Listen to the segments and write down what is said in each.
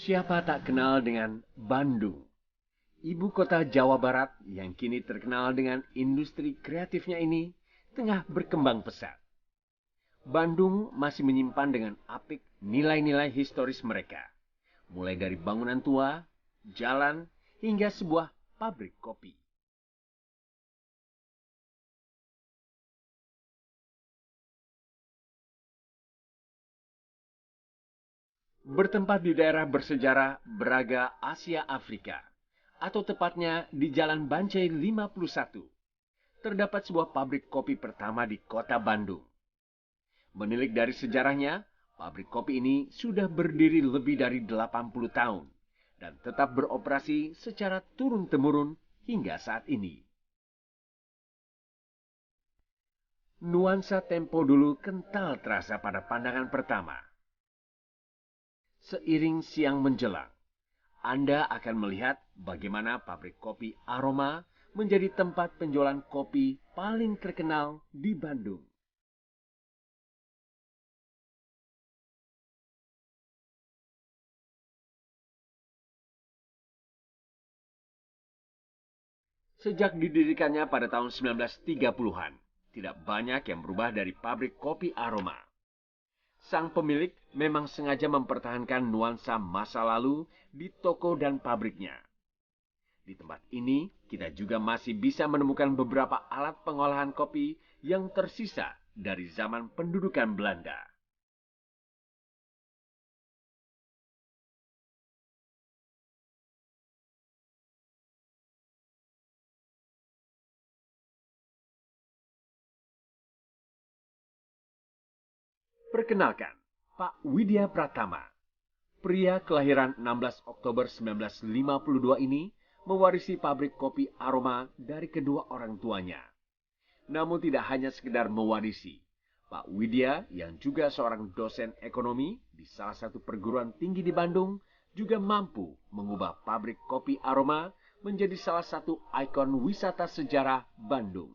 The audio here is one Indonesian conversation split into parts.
Siapa tak kenal dengan Bandung, ibu kota Jawa Barat yang kini terkenal dengan industri kreatifnya ini tengah berkembang pesat. Bandung masih menyimpan dengan apik nilai-nilai historis mereka, mulai dari bangunan tua, jalan, hingga sebuah pabrik kopi. Bertempat di daerah bersejarah Braga Asia Afrika, atau tepatnya di Jalan Bancai 51, terdapat sebuah pabrik kopi pertama di kota Bandung. Menilik dari sejarahnya, pabrik kopi ini sudah berdiri lebih dari 80 tahun dan tetap beroperasi secara turun-temurun hingga saat ini. Nuansa tempo dulu kental terasa pada pandangan pertama. Seiring siang menjelang, Anda akan melihat bagaimana pabrik kopi Aroma menjadi tempat penjualan kopi paling terkenal di Bandung. Sejak didirikannya pada tahun 1930-an, tidak banyak yang berubah dari pabrik kopi Aroma. Sang pemilik memang sengaja mempertahankan nuansa masa lalu di toko dan pabriknya. Di tempat ini, kita juga masih bisa menemukan beberapa alat pengolahan kopi yang tersisa dari zaman pendudukan Belanda. Perkenalkan, Pak Widya Pratama. Pria kelahiran 16 Oktober 1952 ini mewarisi pabrik kopi Aroma dari kedua orang tuanya. Namun tidak hanya sekedar mewarisi, Pak Widya yang juga seorang dosen ekonomi di salah satu perguruan tinggi di Bandung juga mampu mengubah pabrik kopi Aroma menjadi salah satu ikon wisata sejarah Bandung.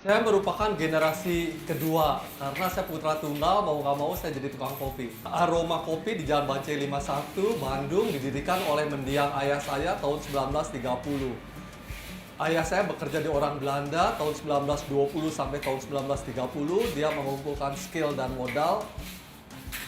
Saya merupakan generasi kedua karena saya putra tunggal, mau nggak mau saya jadi tukang kopi. Aroma Kopi di Jalan Bancai 51, Bandung didirikan oleh mendiang ayah saya tahun 1930. Ayah saya bekerja di orang Belanda tahun 1920 sampai tahun 1930. Dia mengumpulkan skill dan modal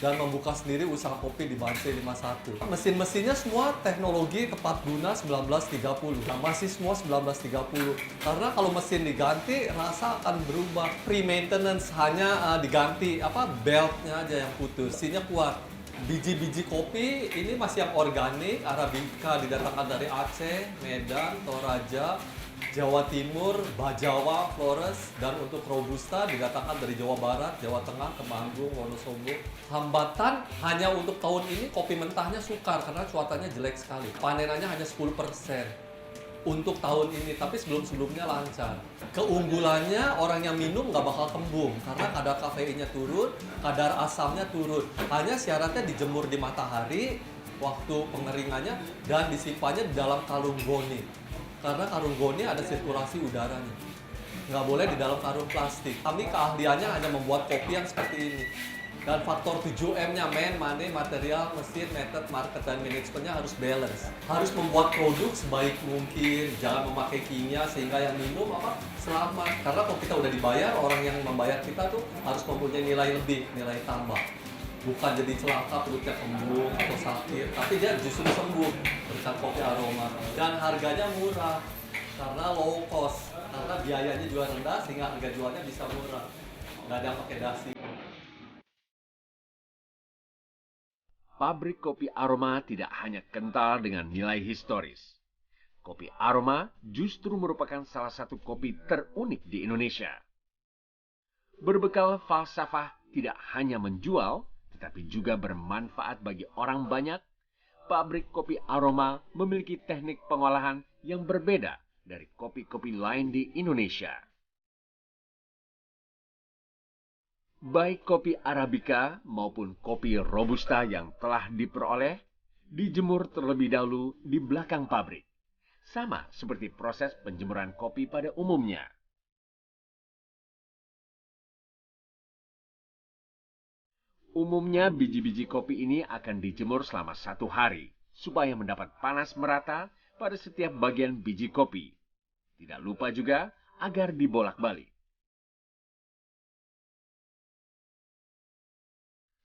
dan membuka sendiri usaha kopi di Bancai 51. Mesin-mesinnya semua teknologi tepat guna 1930. Nah, masih semua 1930. Karena kalau mesin diganti, rasa akan berubah. Pre-maintenance hanya diganti beltnya aja yang putus. Mesinnya kuat. Biji-biji kopi ini masih yang organik, Arabica didatangkan dari Aceh, Medan, Toraja, Jawa Timur, Bajawa, Flores, dan untuk Robusta didatangkan dari Jawa Barat, Jawa Tengah, Temanggung, Wonosobo. Hambatan hanya untuk tahun ini kopi mentahnya sukar karena cuacanya jelek sekali. Panenannya hanya 10% untuk tahun ini, tapi sebelum-sebelumnya lancar. Keunggulannya orang yang minum nggak bakal kembung karena kadar kafeinnya turun, kadar asamnya turun. Hanya syaratnya dijemur di matahari waktu pengeringannya dan disimpannya di dalam kalung goni. Karena karung goni ada sirkulasi udaranya. Nggak boleh di dalam karung plastik. Kami keahliannya hanya membuat kopi yang seperti ini. Dan faktor 7M-nya, man, money, material, mesin, method, market, dan manajemennya harus balance. Harus membuat produk sebaik mungkin, jangan memakai kimia sehingga yang minum selamat. Karena kalau kita udah dibayar, orang yang membayar kita tuh harus mempunyai nilai lebih, nilai tambah. Bukan jadi celaka perutnya kembung atau sakit, tapi dia justru sembuh berkat kopi Aroma. Dan harganya murah karena low cost, karena biayanya juga rendah sehingga harga jualnya bisa murah. Nggak ada yang pakai dasi. Pabrik kopi Aroma tidak hanya kental dengan nilai historis. Kopi Aroma justru merupakan salah satu kopi terunik di Indonesia. Berbekal falsafah tidak hanya menjual, tetapi juga bermanfaat bagi orang banyak, pabrik kopi Aroma memiliki teknik pengolahan yang berbeda dari kopi-kopi lain di Indonesia. Baik kopi Arabica maupun kopi Robusta yang telah diperoleh, dijemur terlebih dahulu di belakang pabrik. Sama seperti proses penjemuran kopi pada umumnya. Umumnya biji-biji kopi ini akan dijemur selama 1 hari supaya mendapat panas merata pada setiap bagian biji kopi. Tidak lupa juga agar dibolak-balik.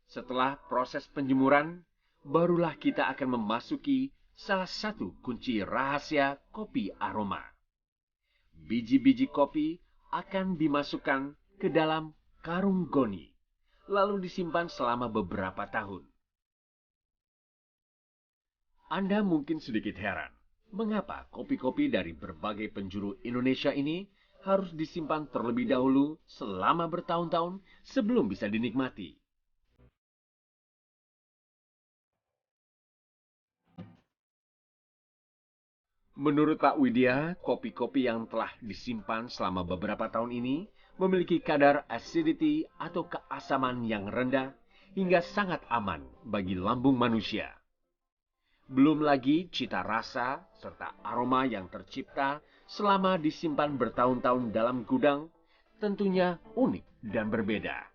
Setelah proses penjemuran, barulah kita akan memasuki salah satu kunci rahasia kopi aroma. Biji-biji kopi akan dimasukkan ke dalam karung goni, lalu disimpan selama beberapa tahun. Anda mungkin sedikit heran, mengapa kopi-kopi dari berbagai penjuru Indonesia ini harus disimpan terlebih dahulu selama bertahun-tahun sebelum bisa dinikmati. Menurut Pak Widya, kopi-kopi yang telah disimpan selama beberapa tahun ini memiliki kadar acidity atau keasaman yang rendah hingga sangat aman bagi lambung manusia. Belum lagi cita rasa serta aroma yang tercipta selama disimpan bertahun-tahun dalam gudang tentunya unik dan berbeda.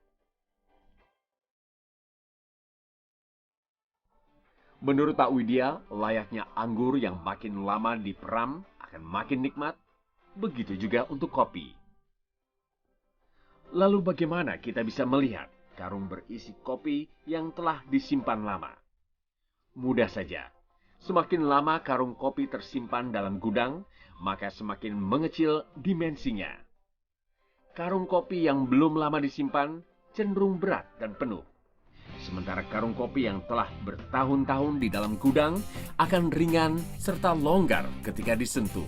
Menurut Pak Widya, layaknya anggur yang makin lama diperam akan makin nikmat, begitu juga untuk kopi. Lalu bagaimana kita bisa melihat karung berisi kopi yang telah disimpan lama? Mudah saja, semakin lama karung kopi tersimpan dalam gudang, maka semakin mengecil dimensinya. Karung kopi yang belum lama disimpan cenderung berat dan penuh. Sementara karung kopi yang telah bertahun-tahun di dalam gudang akan ringan serta longgar ketika disentuh.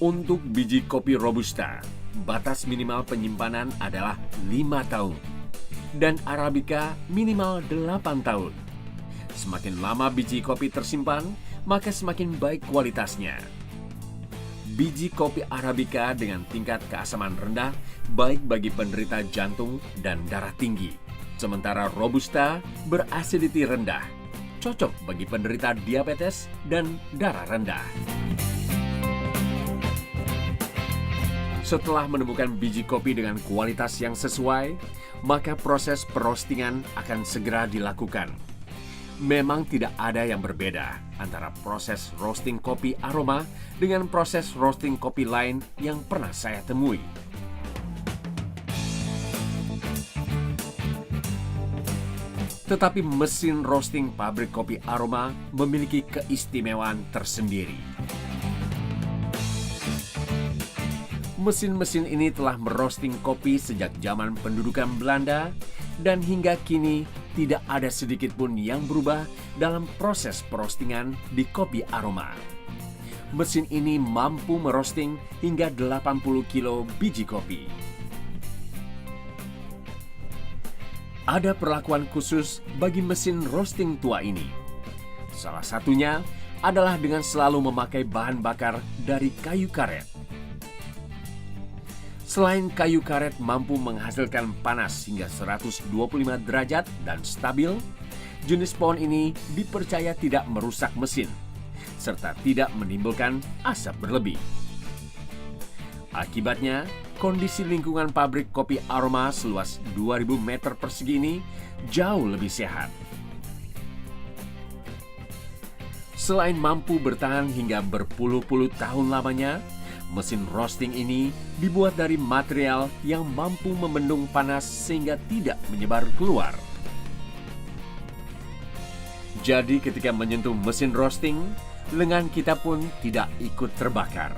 Untuk biji kopi Robusta, batas minimal penyimpanan adalah 5 tahun. Dan Arabica minimal 8 tahun. Semakin lama biji kopi tersimpan, maka semakin baik kualitasnya. Biji kopi Arabica dengan tingkat keasaman rendah baik bagi penderita jantung dan darah tinggi. Sementara Robusta beracidity rendah, cocok bagi penderita diabetes dan darah rendah. Setelah menemukan biji kopi dengan kualitas yang sesuai, maka proses perostingan akan segera dilakukan. Memang tidak ada yang berbeda antara proses roasting kopi aroma dengan proses roasting kopi lain yang pernah saya temui. Tetapi mesin roasting pabrik kopi aroma memiliki keistimewaan tersendiri. Mesin-mesin ini telah merosting kopi sejak zaman pendudukan Belanda dan hingga kini tidak ada sedikit pun yang berubah dalam proses perostingan di kopi aroma. Mesin ini mampu merosting hingga 80 kilo biji kopi. Ada perlakuan khusus bagi mesin roasting tua ini. Salah satunya adalah dengan selalu memakai bahan bakar dari kayu karet. Selain kayu karet mampu menghasilkan panas hingga 125 derajat dan stabil, jenis pohon ini dipercaya tidak merusak mesin, serta tidak menimbulkan asap berlebih. Akibatnya, kondisi lingkungan pabrik kopi aroma seluas 2000 meter persegi ini jauh lebih sehat. Selain mampu bertahan hingga berpuluh-puluh tahun lamanya, mesin roasting ini dibuat dari material yang mampu membendung panas sehingga tidak menyebar keluar. Jadi ketika menyentuh mesin roasting, lengan kita pun tidak ikut terbakar.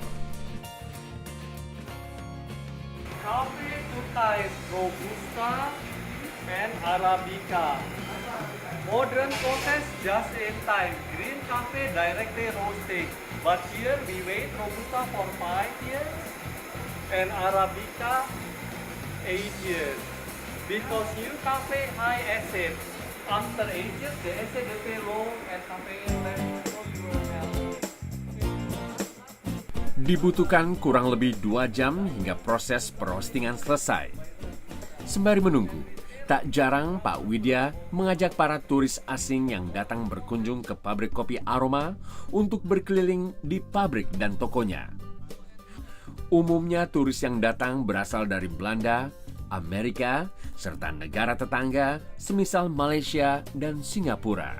Coffee two types, Robusta and Arabica. Modern process just in time. Green coffee directly roasting. But here we wait Robusta for 5 years and Arabica 8 years. Because new coffee high acid. After 8 years the acidity low and caffeine less. Dibutuhkan kurang lebih 2 jam hingga proses perostingan selesai. Sembari menunggu, tak jarang Pak Widya mengajak para turis asing yang datang berkunjung ke pabrik kopi aroma untuk berkeliling di pabrik dan tokonya. Umumnya turis yang datang berasal dari Belanda, Amerika, serta negara tetangga semisal Malaysia dan Singapura.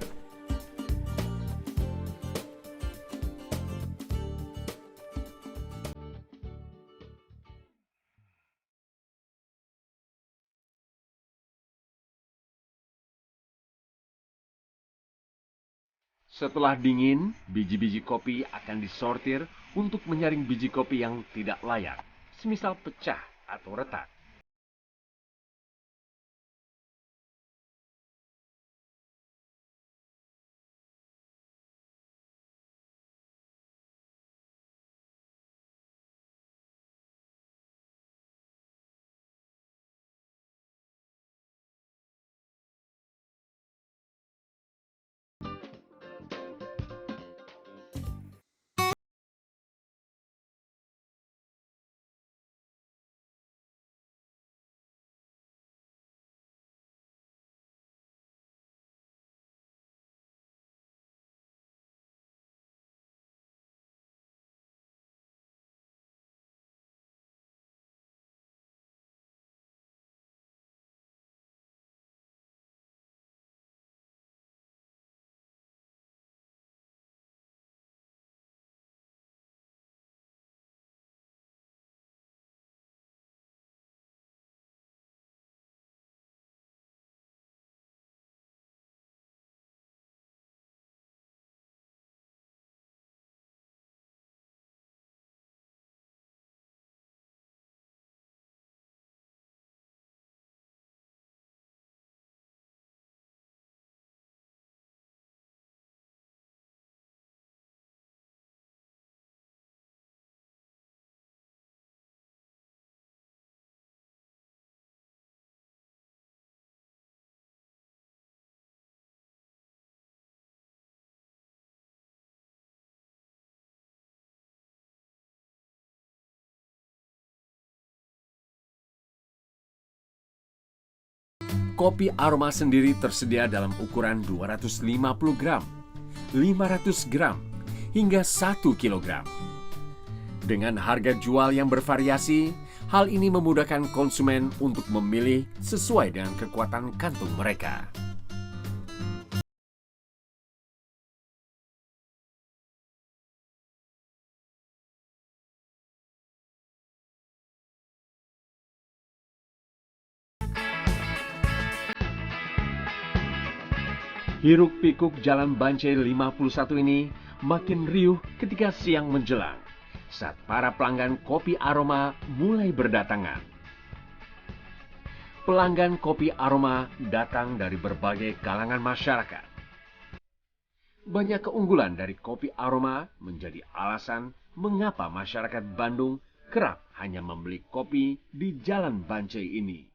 Setelah dingin, biji-biji kopi akan disortir untuk menyaring biji kopi yang tidak layak, semisal pecah atau retak. Kopi aroma sendiri tersedia dalam ukuran 250 gram, 500 gram, hingga 1 kilogram. Dengan harga jual yang bervariasi, hal ini memudahkan konsumen untuk memilih sesuai dengan kekuatan kantung mereka. Hiruk-pikuk Jalan Bancai 51 ini makin riuh ketika siang menjelang, saat para pelanggan kopi aroma mulai berdatangan. Pelanggan kopi aroma datang dari berbagai kalangan masyarakat. Banyak keunggulan dari kopi aroma menjadi alasan mengapa masyarakat Bandung kerap hanya membeli kopi di Jalan Bancai ini.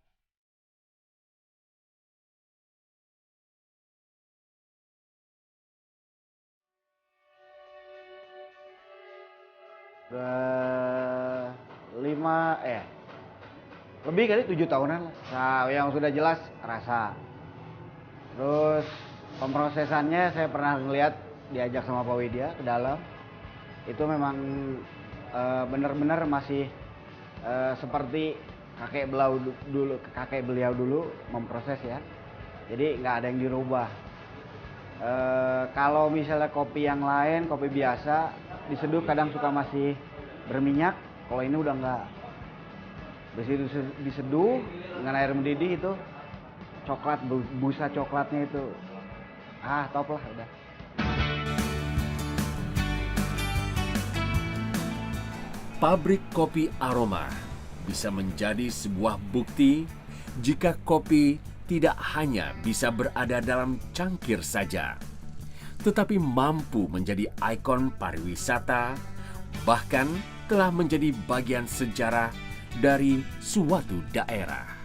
Lebih kali 7 tahunan lah. Nah, yang sudah jelas rasa. Terus pemrosesannya saya pernah ngeliat diajak sama Pak Widya ke dalam. Itu memang benar-benar masih seperti kakek beliau dulu memproses ya. Jadi nggak ada yang dirubah. Kalau misalnya kopi yang lain, kopi biasa diseduh kadang suka masih berminyak. Kalau ini udah nggak. Begitu diseduh dengan air mendidih itu coklat, busa coklatnya itu top lah udah. Pabrik kopi aroma bisa menjadi sebuah bukti jika kopi tidak hanya bisa berada dalam cangkir saja, tetapi mampu menjadi ikon pariwisata, bahkan telah menjadi bagian sejarah dari suatu daerah.